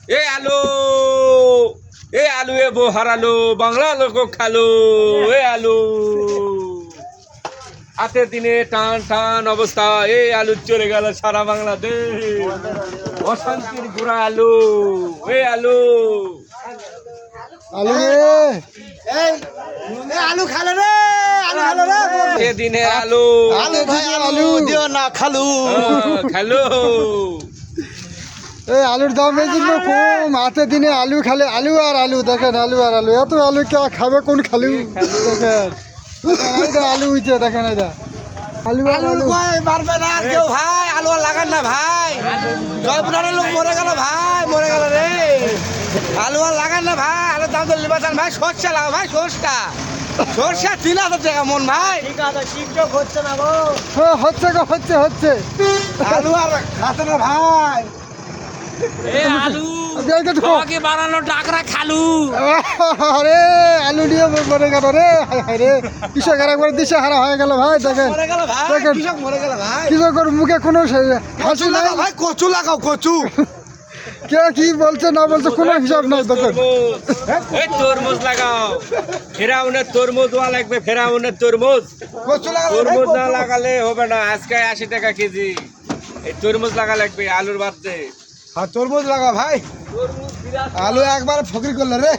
এ আলু এ বো হারালো বাংলা লোক খালো এ আলু হাতে দিনে টান টান অবস্থা এই আলু চলে গেল সারা বাংলাদেশ অশান্তির গুড়া আলু এ আলু আলু রে আলু খালে রে আলু খালে রে সেদিনে আলু আলু ভাই আলু দিও না খালু খালো এই আলুর দাম এই জন্য কম হাতে দিনে আলু খালে আলু আর আলু দেখেন আলু আর আলু এত আলু কে খাবে কোন খালু দেখেন এইটা আলু হইছে দেখেন এটা আলু আর আলু মারবে না কেউ ভাই আলু আর লাগান না ভাই জয়পুরের লোক মরে গেল ভাই মরে গেল রে আলু আর লাগান না ভাই আলুর দাম তো লিবাচান ভাই সরষে লাগাও ভাই সরষা 3,000 টাকা মন ভাই ঠিক আছে শীঘ্র হচ্ছে না গো হচ্ছে গো হচ্ছে আলু আর খাতে না ভাই এ আলু তোমাকে বানানো ডাকরা খালু আরে আলু নিয়ে মরে গেল রে হায় রে কৃষকের একবার দিশে হারা হয়ে গেল ভাই দেখেন মরে গেল ভাই দেখেন কৃষক মরে গেল ভাই কৃষকের মুখে কোনো হাসি নাই ভাই কচু লাগাও কচু কে কি বলছে না বলছে কোনো হিসাব নাই দেখেন এই তরমুজ লাগাও ফেরাউনের তরমুজ ওয়া লাগবে ফেরাউনের তরমুজ কচু লাগাও তরমুজ না লাগালে হবে না আজকে 80 টাকা কেজি এই তরমুজ লাগা লাগবে আলুর বাদে হ্যাঁ তরমুজ লাগাও ভাই আলু একবার ফকির করলো রে